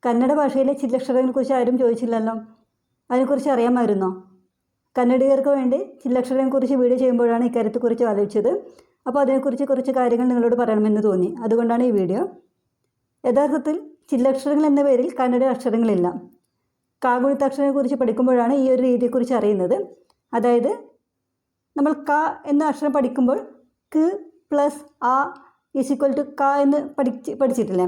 കന്നഡ ഭാഷയിലെ ചില്ലക്ഷരങ്ങളെക്കുറിച്ച് ആരും ചോദിച്ചില്ലല്ലോ. അതിനെക്കുറിച്ച് അറിയാമായിരുന്നോ? കന്നഡികർക്ക് വേണ്ടി ചില്ലക്ഷരങ്ങളെക്കുറിച്ച് വീഡിയോ ചെയ്യുമ്പോഴാണ് ഇക്കാര്യത്തെക്കുറിച്ച് ആലോചിച്ചത്. അപ്പോൾ അതിനെക്കുറിച്ച് കുറച്ച് കാര്യങ്ങൾ നിങ്ങളോട് പറയണമെന്ന് തോന്നി. അതുകൊണ്ടാണ് ഈ വീഡിയോ. യഥാർത്ഥത്തിൽ ചില്ലക്ഷരങ്ങൾ എന്ന പേരിൽ കന്നഡ അക്ഷരങ്ങളില്ല. കാഗുണിതാക്ഷരങ്ങളെക്കുറിച്ച് പഠിക്കുമ്പോഴാണ് ഈ ഒരു രീതിയെക്കുറിച്ച് അറിയുന്നത്. അതായത് നമ്മൾ ക എന്ന അക്ഷരം പഠിക്കുമ്പോൾ ക് പ്ലസ് ആ ഈക്വൽ ടു ക എന്ന് പഠിച്ചിട്ടില്ലേ?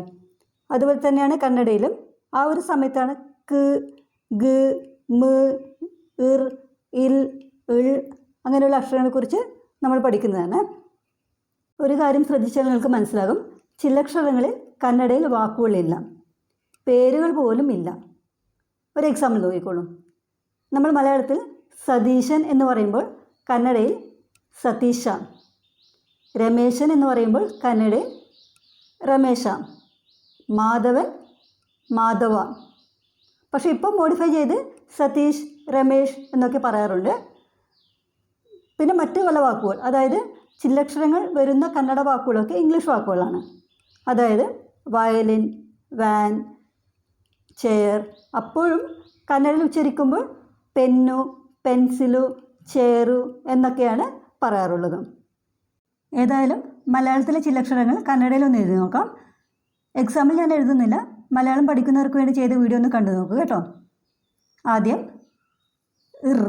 അതുപോലെ തന്നെയാണ് കന്നഡയിലും. ആ ഒരു സമയത്താണ് ക്, ഗ, മ, ഇർ, ഇൽ, ഇൾ അങ്ങനെയുള്ള അക്ഷരങ്ങളെക്കുറിച്ച് നമ്മൾ പഠിക്കുന്നതാണ്. ഒരു കാര്യം ശ്രദ്ധിച്ചാൽ നിങ്ങൾക്ക് മനസ്സിലാകും, ചില്ലക്ഷരങ്ങളിൽ കന്നഡയിൽ വാക്കുകളില്ല, പേരുകൾ പോലും ഇല്ല. ഒരു എക്സാമ്പിൾ നോക്കിക്കോളൂ. നമ്മൾ മലയാളത്തിൽ സതീശൻ എന്ന് പറയുമ്പോൾ കന്നഡയിൽ സതീശ, രമേശൻ എന്ന് പറയുമ്പോൾ കന്നഡയിൽ രമേശ, മാധവൻ മാധവ. പക്ഷേ ഇപ്പോൾ മോഡിഫൈ ചെയ്ത് സതീഷ്, രമേശ് എന്നൊക്കെ പറയാറുണ്ട്. പിന്നെ മറ്റ് പല വാക്കുകൾ, അതായത് ചില്ലക്ഷരങ്ങൾ വരുന്ന കന്നഡ വാക്കുകളൊക്കെ ഇംഗ്ലീഷ് വാക്കുകളാണ്. അതായത് വയലിൻ, വാൻ, ചെയർ. അപ്പോഴും കന്നഡയിൽ ഉച്ചരിക്കുമ്പോൾ പെന്നു, പെൻസിലു, ചെയറു എന്നൊക്കെയാണ് പറയാറുള്ളത്. ഏതായാലും മലയാളത്തിലെ ചില്ലക്ഷരങ്ങൾ കന്നഡയിലൊന്ന് എഴുതി നോക്കാം. എക്സാമിൽ ഞാൻ എഴുതുന്നില്ല, മലയാളം പഠിക്കുന്നവർക്ക് വേണ്ടി ചെയ്ത വീഡിയോ ഒന്ന് കണ്ടു നോക്കുക കേട്ടോ. ആദ്യം ഇർ,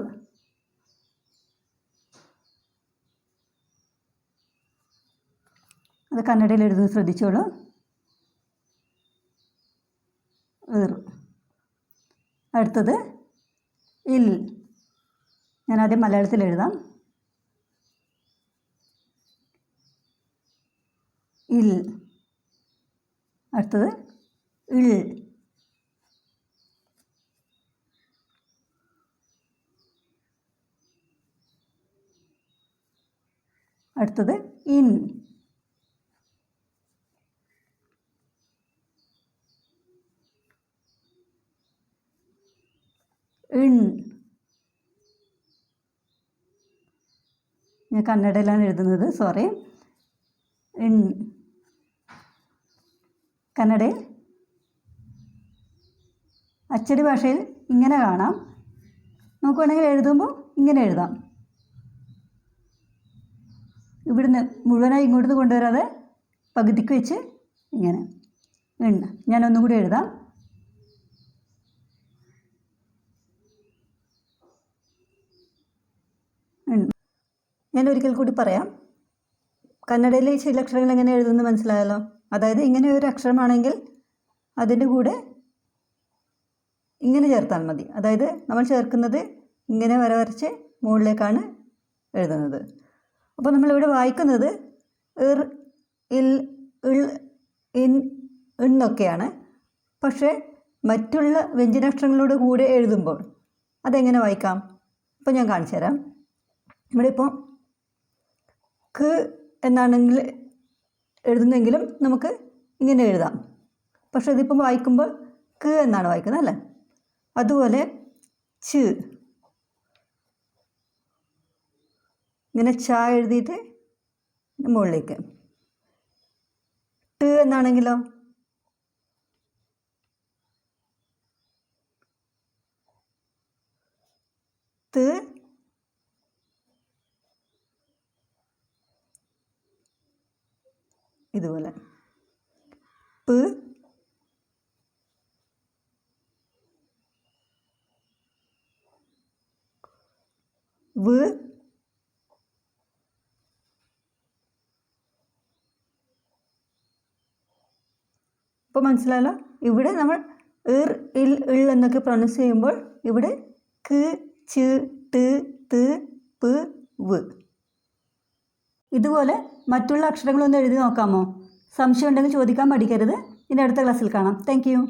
അത് കന്നഡയിൽ എഴുതുന്നത് ശ്രദ്ധിച്ചോളൂ. ഇർ. അടുത്തത് ഇൽ. ഞാൻ ആദ്യം മലയാളത്തിൽ എഴുതാം. ഇൽ. അടുത്തത് ഇൾ. അടുത്തത് ഇൻ. ഇൺ. ഞാൻ കന്നഡയിലാണ് എഴുതുന്നത്, സോറി. ഇൺ. കന്നഡയിൽ അച്ചടി ഭാഷയിൽ ഇങ്ങനെ കാണാം. നമുക്ക് വേണമെങ്കിൽ എഴുതുമ്പോൾ ഇങ്ങനെ എഴുതാം. ഇവിടുന്ന് മുഴുവനായി ഇങ്ങോട്ട് കൊണ്ടുവരാതെ പകുതിക്ക് വെച്ച് ഇങ്ങനെ ഇൺ. ഞാനൊന്നും കൂടി എഴുതാം. ഞാൻ ഒരിക്കൽ കൂടി പറയാം. കന്നഡയിലെ ചില അക്ഷരങ്ങൾ എങ്ങനെ എഴുതുന്നത് മനസ്സിലായല്ലോ. അതായത് ഇങ്ങനെ ഒരു അക്ഷരമാണെങ്കിൽ അതിൻ്റെ കൂടെ ഇങ്ങനെ ചേർത്താൽ മതി. അതായത് നമ്മൾ ചേർക്കുന്നത് ഇങ്ങനെ വരച്ച് മുകളിലേക്കാണ് എഴുതുന്നത്. അപ്പോൾ നമ്മളിവിടെ വായിക്കുന്നത് ഇർ, ഇൽ, ഇൾ, ഇൻ, എന്നൊക്കെയാണ്. പക്ഷേ മറ്റുള്ള വ്യഞ്ജനാക്ഷരങ്ങളുടെ കൂടെ എഴുതുമ്പോൾ അതെങ്ങനെ വായിക്കാം? ഇപ്പോൾ ഞാൻ കാണിച്ചു തരാം. ഇവിടെ ഇപ്പോൾ ക്ക് എന്നാണെങ്കിൽ എഴുതുന്നെങ്കിലും നമുക്ക് ഇങ്ങനെ എഴുതാം. പക്ഷേ ഇതിപ്പം വായിക്കുമ്പോൾ ക്ക് എന്നാണ് വായിക്കുന്നത് അല്ലേ? അതുപോലെ ച്, ഇങ്ങനെ ച എഴുതിയിട്ട് മുകളിലേക്ക്. ട് എന്നാണെങ്കിലോ ത്, ഇതുപോലെ പ്, വ്, ഇപ്പോൾ മനസ്സിലായല്ലോ. ഇവിടെ നമ്മൾ ഇർ, ഇൽ, ഇൾ എന്നൊക്കെ പ്രൊനൗൺസ് ചെയ്യുമ്പോൾ ഇവിടെ ക്ക്, ച്, ട്, ത്, പ്, വ്. ഇതുപോലെ മറ്റുള്ള അക്ഷരങ്ങളൊന്ന് എഴുതി നോക്കാമോ? സംശയം ഉണ്ടെങ്കിൽ ചോദിക്കാൻ മടിക്കരുത്. ഇനി അടുത്ത ക്ലാസ്സിൽ കാണാം. Thank you.